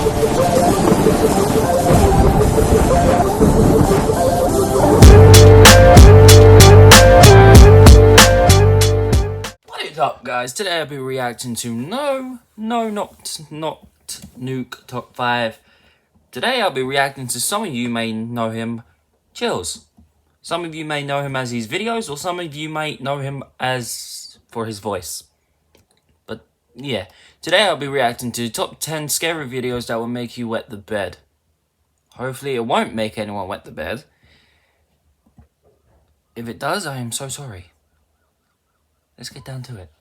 What is up, guys? Today I'll be reacting to not Nuke Top 5. Today I'll be reacting to some of you may know him, Chills. Some of you may know him as his videos, or some of you may know him as for his voice. But yeah, today I'll be reacting to top 10 scary videos that will make you wet the bed. Hopefully it won't make anyone wet the bed. If it does, I am so sorry. Let's get down to it.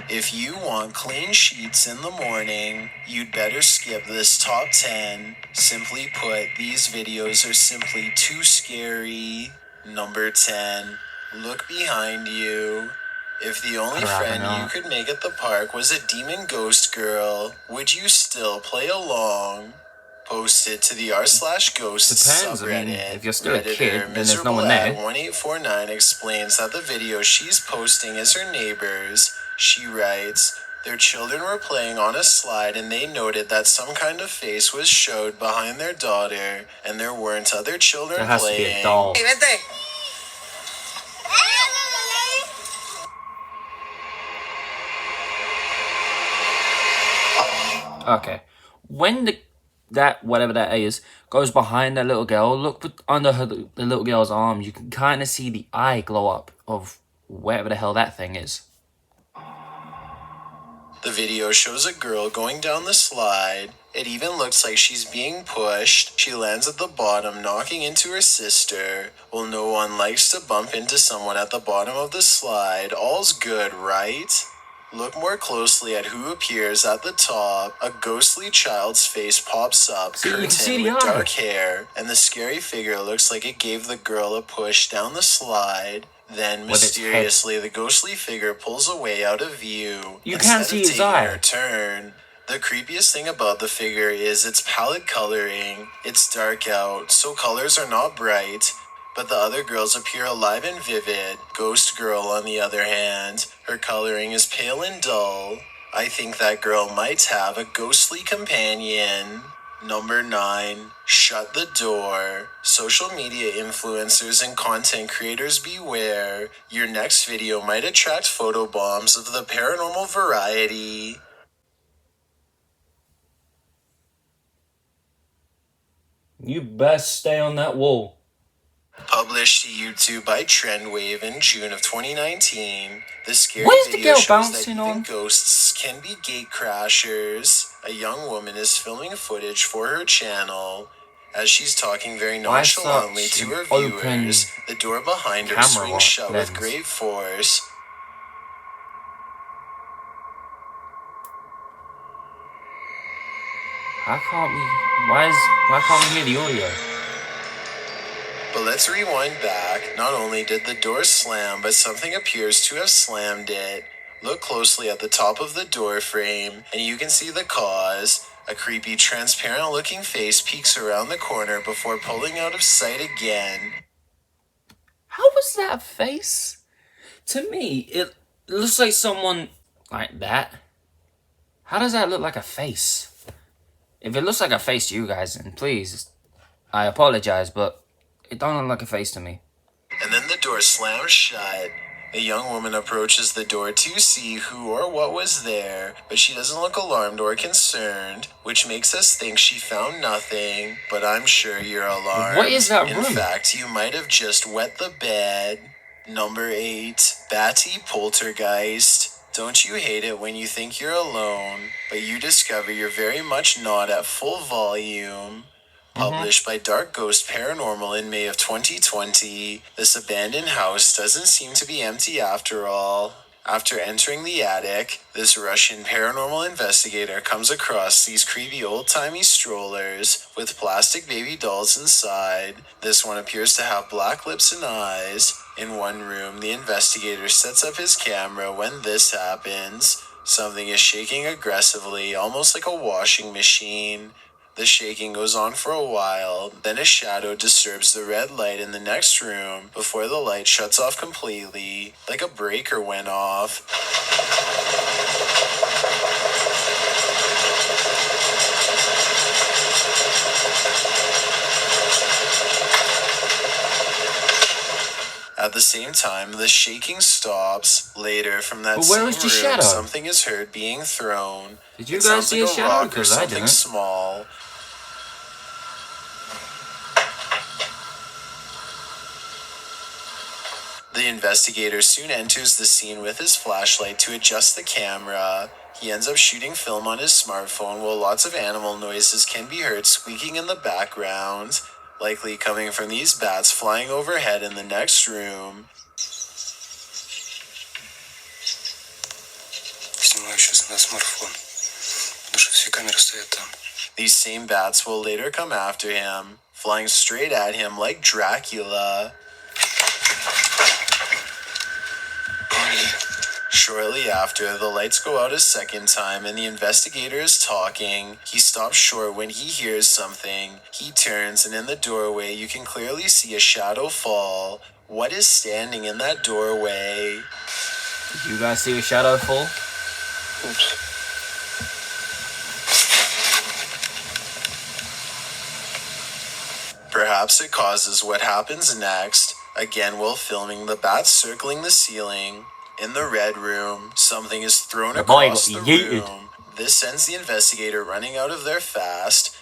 If you want clean sheets in the morning, you'd better skip this top 10. Simply put, these videos are simply too scary. Number 10. Look behind you. If the only friend you could make at the park was a demon ghost girl, would you still play along? Post it to the r/ghosts subreddit. If you're still a kid, then there's no one there. 1849 explains that the video she's posting is her neighbor's. She writes, their children were playing on a slide and they noted that some kind of face was showed behind their daughter, and there weren't other children there has playing. To be a doll. Okay, when whatever that is goes behind that little girl, look under the little girl's arm. You can kind of see the eye glow up of whatever the hell that thing is. The video shows a girl going down the slide. It even looks like she's being pushed. She lands at the bottom, knocking into her sister. Well, no one likes to bump into someone at the bottom of the slide. All's good, right? Look more closely at who appears at the top. A ghostly child's face pops up, curtained with dark hair, and the scary figure looks like it gave the girl a push down the slide. Then, mysteriously, the ghostly figure pulls away out of view. You can't see his eye. Her turn. The creepiest thing about the figure is its palette coloring. It's dark out, so colors are not bright, but the other girls appear alive and vivid. Ghost Girl, on the other hand, her coloring is pale and dull. I think that girl might have a ghostly companion. Number 9. Shut the door. Social media influencers and content creators beware. Your next video might attract photobombs of the paranormal variety. You best stay on that wall. Published to YouTube by Trendwave in June of 2019, the scary video shows that even ghosts can be gate crashers. A young woman is filming footage for her channel. As she's talking very nonchalantly to her viewers, the door behind her swings shut with great force. Why can't we hear the audio? But let's rewind back. Not only did the door slam, but something appears to have slammed it. Look closely at the top of the door frame, and you can see the cause. A creepy, transparent-looking face peeks around the corner before pulling out of sight again. How was that a face? To me, it looks like someone like that. How does that look like a face? If it looks like a face to you guys, then please, I apologize, but it don't look like a face to me. And then the door slams shut. A young woman approaches the door to see who or what was there, but she doesn't look alarmed or concerned, which makes us think she found nothing, but I'm sure you're alarmed. What is that room? In fact, you might have just wet the bed. Number 8, Batty Poltergeist. Don't you hate it when you think you're alone, but you discover you're very much not at full volume? Published by Dark Ghost Paranormal in May of 2020, this abandoned house doesn't seem to be empty after all. After entering the attic, this Russian paranormal investigator comes across these creepy old-timey strollers with plastic baby dolls inside. This one appears to have black lips and eyes. In one room, the investigator sets up his camera when this happens. Something is shaking aggressively, almost like a washing machine. The shaking goes on for a while, then a shadow disturbs the red light in the next room before the light shuts off completely, like a breaker went off. At the same time, the shaking stops. Later, from that But where same is the room, shadow? something is heard being thrown. Did you It guys sounds see like a a shadow? rock or Because I something didn't. small. The investigator soon enters the scene with his flashlight to adjust the camera. He ends up shooting film on his smartphone while lots of animal noises can be heard squeaking in the background, likely coming from these bats flying overhead in the next room. Снимаю сейчас на смартфон, потому что все камеры стоят там. These same bats will later come after him, flying straight at him like Dracula. Shortly after, the lights go out a second time and the investigator is talking. He stops short when he hears something. He turns and in the doorway you can clearly see a shadow fall. What is standing in that doorway? Did you guys see a shadow fall? Oops. Perhaps it causes what happens next. Again, while filming, the bats circling the ceiling. In the red room, something is thrown The boy across the got yeeted. room. This sends the investigator running out of there fast.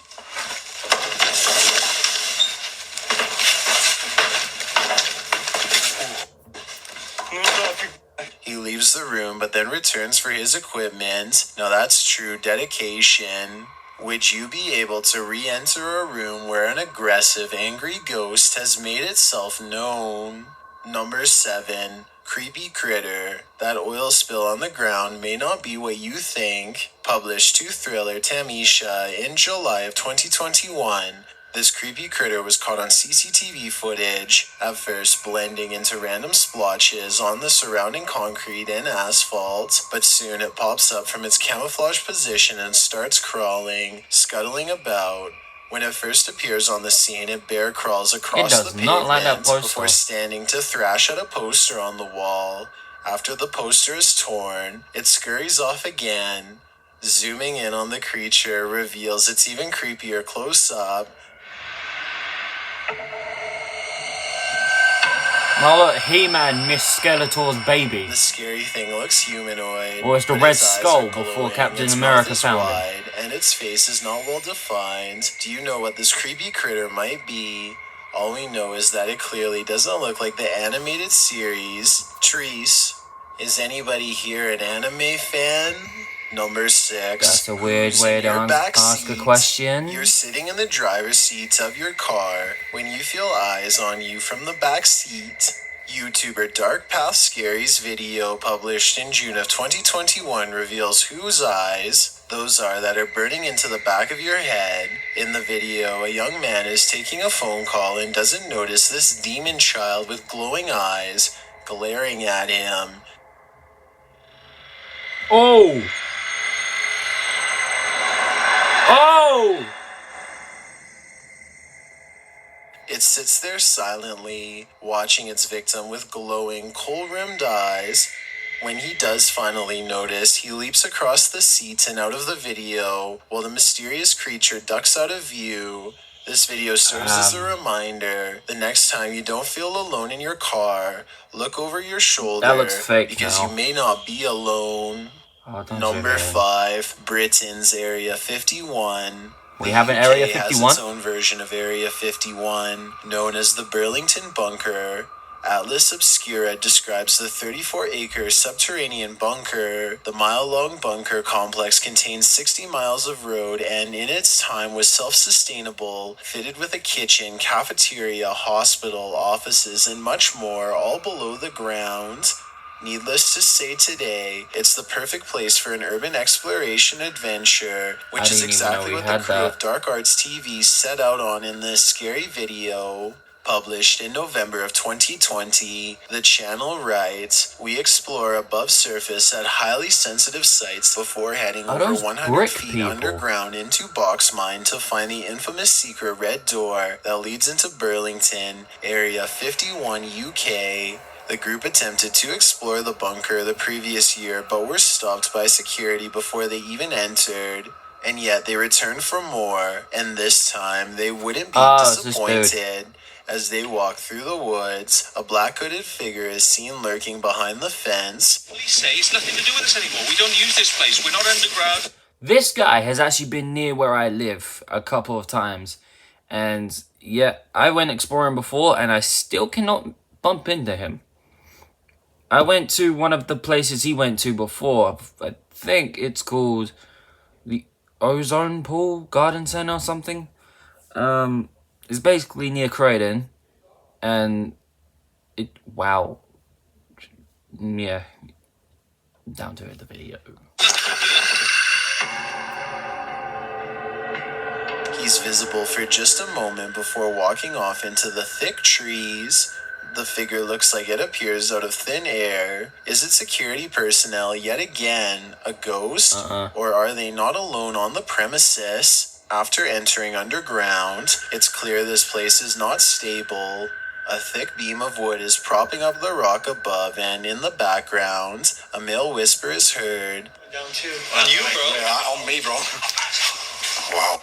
He leaves the room but then returns for his equipment. Now that's true dedication. Would you be able to re-enter a room where an aggressive, angry ghost has made itself known? Number 7. Creepy Critter. That oil spill on the ground may not be what you think. Published to Thriller Tamisha in July of 2021. This creepy critter was caught on CCTV footage, at first blending into random splotches on the surrounding concrete and asphalt, but soon it pops up from its camouflage position and starts crawling, scuttling about. When it first appears on the scene, it bear crawls across does the not like that pavement poster. before standing to thrash at a poster on the wall. After the poster is torn, it scurries off again. Zooming in on the creature reveals it's even creepier close up. Oh look, He-Man missed Skeletor's baby. The scary thing looks humanoid. Or it's the but Red its eyes Skull are before glowing, Captain its America mouth is found him. wide, and its face is not well defined. Do you know what this creepy critter might be? All we know is that it clearly doesn't look like the animated series. Treese, is anybody here an anime fan? Number 6. That's a weird Who's way in to your back ask a seat? question. You're sitting in the driver's seat of your car when you feel eyes on you from the back seat. YouTuber Dark Path Scary's video published in June of 2021 reveals whose eyes those are that are burning into the back of your head. In the video, a young man is taking a phone call and doesn't notice this demon child with glowing eyes glaring at him. Oh! Oh! It sits there silently, watching its victim with glowing, kohl-rimmed eyes. When he does finally notice, he leaps across the seat and out of the video, while the mysterious creature ducks out of view. This video serves as a reminder. The next time you don't feel alone in your car, look over your shoulder. That looks fake because now. you may not be alone. Oh, don't Number say that. 5, Britain's Area 51. We have an Area The UK 51? has its own version of Area 51, known as the Burlington Bunker. Atlas Obscura describes the 34-acre subterranean bunker. The mile-long bunker complex contains 60 miles of road and in its time was self-sustainable, fitted with a kitchen, cafeteria, hospital, offices, and much more, all below the ground. Needless to say today, it's the perfect place for an urban exploration adventure, I which is didn't even know exactly we what the had crew that. of Dark Arts TV set out on in this scary video. Published in November of 2020, the channel writes, "We explore above surface at highly sensitive sites before heading Are over those 100 brick feet people? underground into Box Mine to find the infamous secret red door that leads into Burlington, Area 51, UK. The group attempted to explore the bunker the previous year, but were stopped by security before they even entered. And yet they returned for more, and this time they wouldn't be it's this dude. disappointed. As they walk through the woods, a black hooded figure is seen lurking behind the fence. Police say it's nothing to do with us anymore. We don't use this place. We're not underground." This guy has actually been near where I live a couple of times. And yeah, I went exploring before and I still cannot bump into him. I went to one of the places he went to before. I think it's called the Ozone Pool Garden Center or something. It's basically near Croydon. And wow. Yeah. Down to the video. He's visible for just a moment before walking off into the thick trees. The figure looks like it appears out of thin air. Is it security personnel yet again, a ghost? Or are they not alone on the premises? After entering underground, it's clear this place is not stable. A thick beam of wood is propping up the rock above, and in the background, a male whisper is heard. Down too. On you, bro. Yeah, on me, bro. Wow.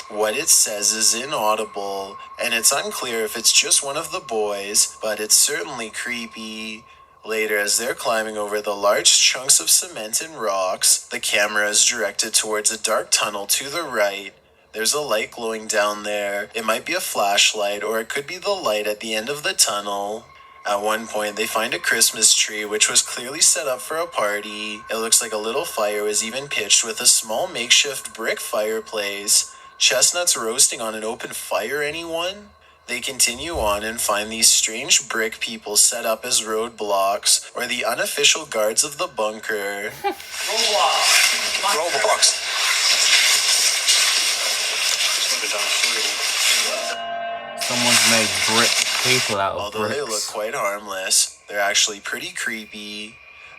What it says is inaudible, and it's unclear if it's just one of the boys, but it's certainly creepy. Later, as they're climbing over the large chunks of cement and rocks, the camera is directed towards a dark tunnel to the right. There's a light glowing down there. It might be a flashlight, or it could be the light at the end of the tunnel. At one point, they find a Christmas tree, which was clearly set up for a party. It looks like a little fire was even pitched with a small makeshift brick fireplace. Chestnuts roasting on an open fire, anyone? They continue on and find these strange brick people set up as roadblocks, or the unofficial guards of the bunker. Roadblocks. Someone's made brick people out of Although they look bricks. quite harmless, they're actually pretty creepy.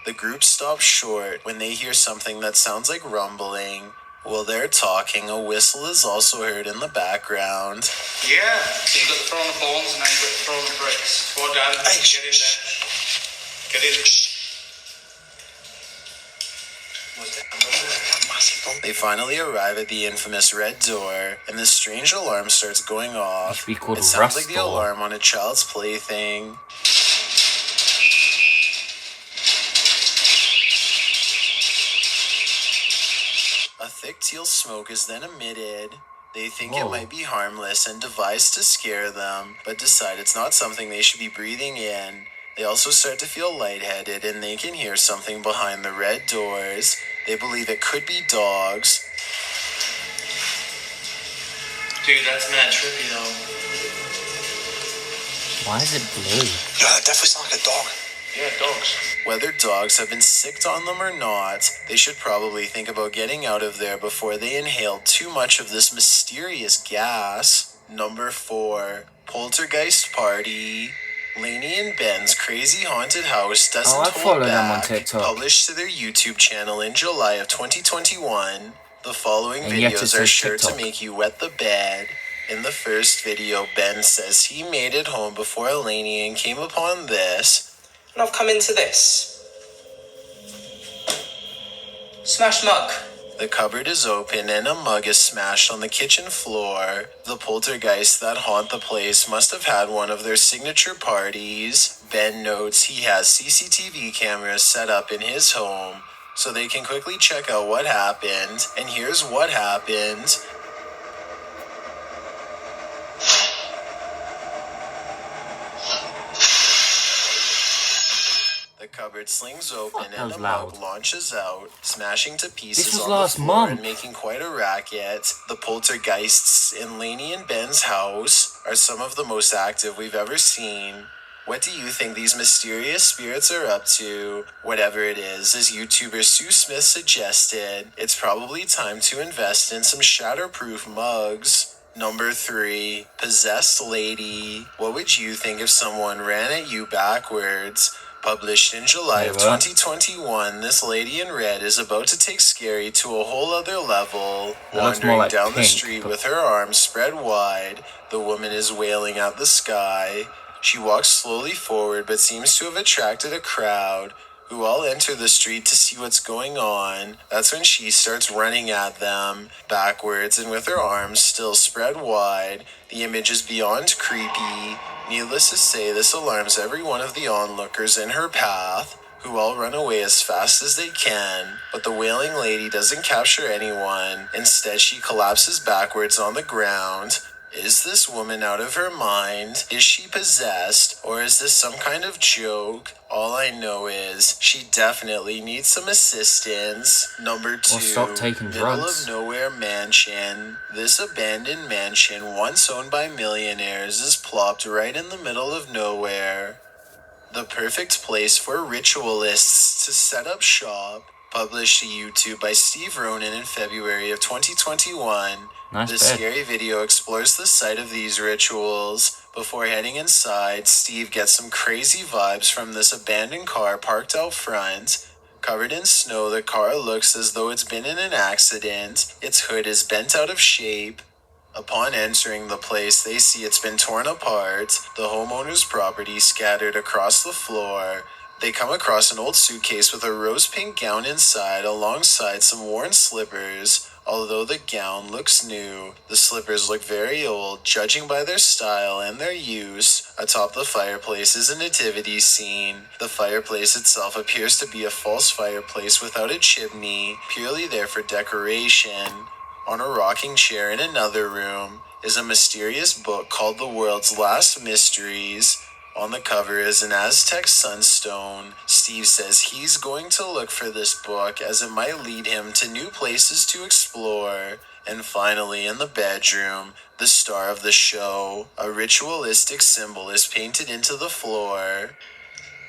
The group stops short when they hear something that sounds like rumbling. While they're talking, a whistle is also heard in the background. Yeah. So you've got the throwing the bones and now you've got the throwing the bricks. Go on, Dan. Hey, Get in there. Get in. They finally arrive at the infamous red door, and this strange alarm starts going off. Should be called It sounds like the Rust Door. alarm on a child's plaything. A thick teal smoke is then emitted. They think Whoa. it might be harmless and devise to scare them, but decide it's not something they should be breathing in. They also start to feel lightheaded, and they can hear something behind the red doors. They believe it could be dogs. Dude, that's mad trippy though. Why is it blue? Yeah, that definitely sounds like a dog. Yeah, dogs. Whether dogs have been sicked on them or not, they should probably think about getting out of there before they inhale too much of this mysterious gas. Number 4, Poltergeist Party. Lainey and Ben's crazy haunted house doesn't I hold follow them on back. TikTok. Published to their YouTube channel in July of 2021. The following And yet it videos are says sure TikTok. to make you wet the bed. In the first video, Ben says he made it home before Lainey and came upon this. And I've come into this. Smash mug. The cupboard is open and a mug is smashed on the kitchen floor. The poltergeists that haunt the place must have had one of their signature parties. Ben notes he has CCTV cameras set up in his home, so they can quickly check out what happened. And here's what happened. The cupboard slings open That and was the loud. mug launches out, smashing to pieces This was on the last floor month. and making quite a racket. The poltergeists in Lainey and Ben's house are some of the most active we've ever seen. What do you think these mysterious spirits are up to? Whatever it is, as YouTuber Sue Smith suggested, it's probably time to invest in some shatterproof mugs. Number 3, Possessed Lady. What would you think if someone ran at you backwards? Published in July of 2021, this lady in red is about to take Scary to a whole other level. That looks more Wandering like down the pink, street but- with her arms spread wide, the woman is wailing at the sky. She walks slowly forward but seems to have attracted a crowd, who all enter the street to see what's going on. That's when she starts running at them, backwards and with her arms still spread wide. The image is beyond creepy. Needless to say, this alarms every one of the onlookers in her path, who all run away as fast as they can. But the wailing lady doesn't capture anyone. Instead, she collapses backwards on the ground. Is this woman out of her mind? Is she possessed? Or is this some kind of joke? All I know is she definitely needs some assistance. Number 2, Or stop taking Middle drugs. of Nowhere Mansion. This abandoned mansion, once owned by millionaires, is plopped right in the middle of nowhere. The perfect place for ritualists to set up shop. Published to YouTube by Steve Ronan in February of 2021. Nice The bed. scary video explores the site of these rituals. Before heading inside, Steve gets some crazy vibes from this abandoned car parked out front. Covered in snow, the car looks as though it's been in an accident. Its hood is bent out of shape. Upon entering the place, they see it's been torn apart, the homeowner's property scattered across the floor. They come across an old suitcase with a rose-pink gown inside alongside some worn slippers. Although the gown looks new, the slippers look very old, judging by their style and their use. Atop the fireplace is a nativity scene. The fireplace itself appears to be a false fireplace without a chimney, purely there for decoration. On a rocking chair in another room is a mysterious book called The World's Last Mysteries. On the cover is an Aztec sunstone. Steve says he's going to look for this book as it might lead him to new places to explore. And finally, in the bedroom, the star of the show, a ritualistic symbol is painted into the floor.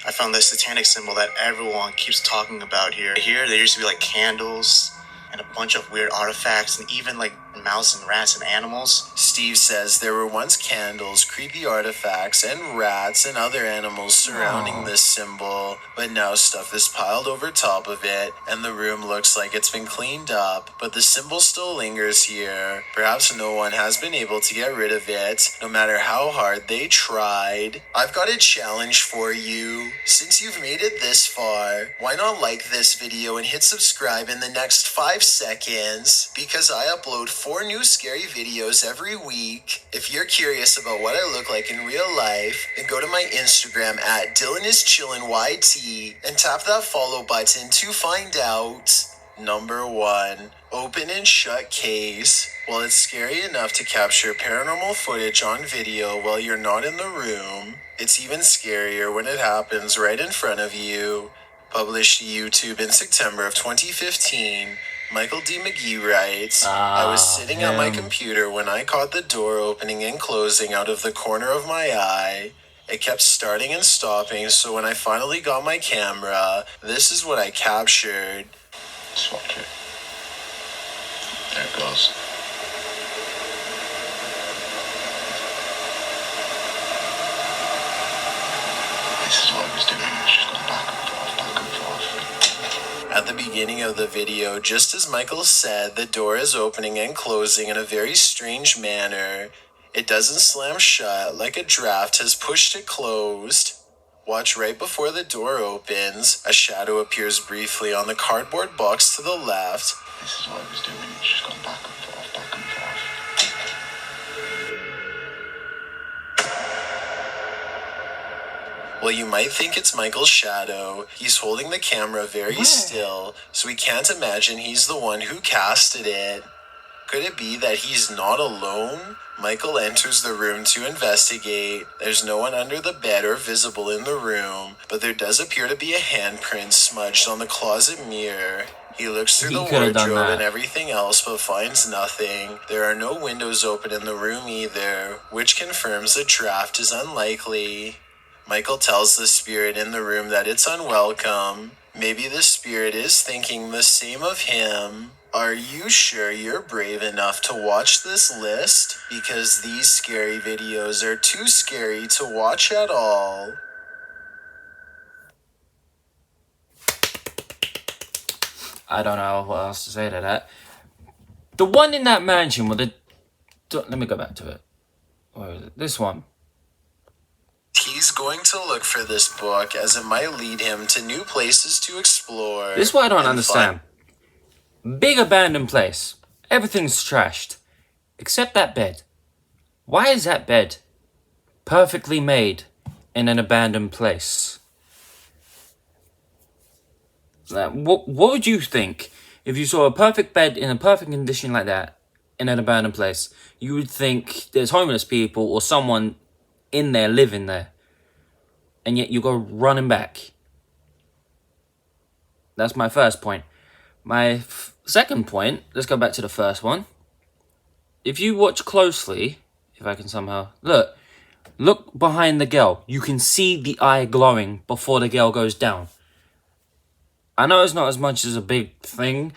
I found this satanic symbol that everyone keeps talking about here. Here, there used to be like candles and a bunch of weird artifacts and even like mouse and rats and animals. Steve says there were once candles, creepy artifacts, and rats and other animals surrounding this symbol, but now stuff is piled over top of it, and the room looks like it's been cleaned up, but the symbol still lingers here. Perhaps no one has been able to get rid of it, no matter how hard they tried. I've got a challenge for you. Since you've made it this far, why not like this video and hit subscribe in the next 5 seconds? Because I upload 4 new scary videos every week. If you're curious about what I look like in real life, then go to my Instagram at DylanIsChillinYT and tap that follow button to find out. Number 1, open and shut case. While it's scary enough to capture paranormal footage on video while you're not in the room, it's even scarier when it happens right in front of you. Published to YouTube in September of 2015, Michael D. McGee writes, I was sitting at my computer when I caught the door opening and closing out of the corner of my eye. It kept starting and stopping, so when I finally got my camera, this is what I captured. Just watch it. There it goes. This is what I was doing. It's just going back and forth, back and forth. At the beginning of the video, just as Michael said, the door is opening and closing in a very strange manner. It doesn't slam shut like a draft has pushed it closed. Watch right before the door opens. A shadow appears briefly on the cardboard box to the left. This is what I was doing. It's just going back and forth, back and forth. Well, you might think it's Michael's shadow. He's holding the camera very still, so we can't imagine he's the one who casted it. Could it be that he's not alone? Michael enters the room to investigate. There's no one under the bed or visible in the room, but there does appear to be a handprint smudged on the closet mirror. He looks through the wardrobe and everything else, but finds nothing. There are no windows open in the room either, which confirms the draft is unlikely. Michael tells the spirit in the room that it's unwelcome. Maybe the spirit is thinking the same of him. Are you sure you're brave enough to watch this list? Because these scary videos are too scary to watch at all. I don't know what else to say to that. The one in that mansion with the... Let me go back to it. Where is it? This one. He's going to look for this book as it might lead him to new places to explore. This is what I don't and understand. Big abandoned place. Everything's trashed. Except that bed. Why is that bed perfectly made in an abandoned place? What would you think if you saw a perfect bed in a perfect condition like that in an abandoned place? You would think there's homeless people or someone in there living there. And yet you go running back. That's my first point. My second point, let's go back to the first one. If you watch closely, if I can somehow... Look behind the girl. You can see the eye glowing before the girl goes down. I know it's not as much as a big thing,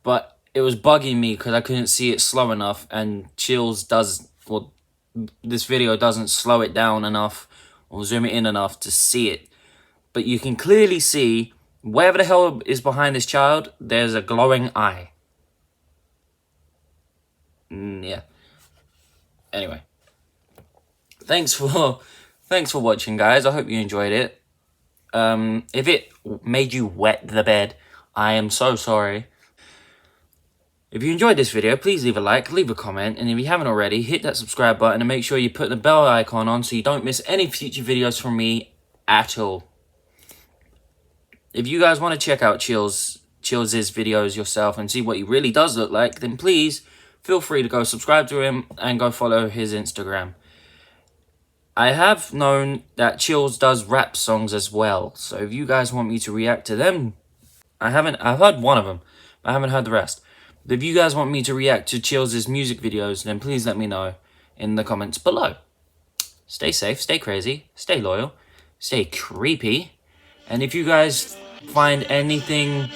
but it was bugging me because I couldn't see it slow enough, and this video doesn't slow it down enough or zoom it in enough to see it. But you can clearly see, wherever the hell is behind this child, there's a glowing eye. Yeah. Anyway. Thanks for watching, guys. I hope you enjoyed it. If it made you wet the bed, I am so sorry. If you enjoyed this video, please leave a like, leave a comment, and if you haven't already, hit that subscribe button and make sure you put the bell icon on so you don't miss any future videos from me at all. If you guys want to check out Chill's videos yourself and see what he really does look like, then please feel free to go subscribe to him and go follow his Instagram. I have known that Chills does rap songs as well, so if you guys want me to react to them, I've heard one of them, but I haven't heard the rest. But if you guys want me to react to Chills' music videos, then please let me know in the comments below. Stay safe, stay crazy, stay loyal, stay creepy, and if you guys find anything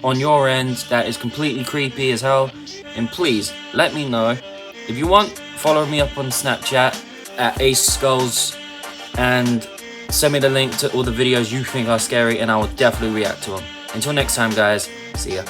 on your end that is completely creepy as hell, then please let me know. If you want, follow me up on Snapchat at AceSkulls and send me the link to all the videos you think are scary and I will definitely react to them. Until next time, guys, see ya.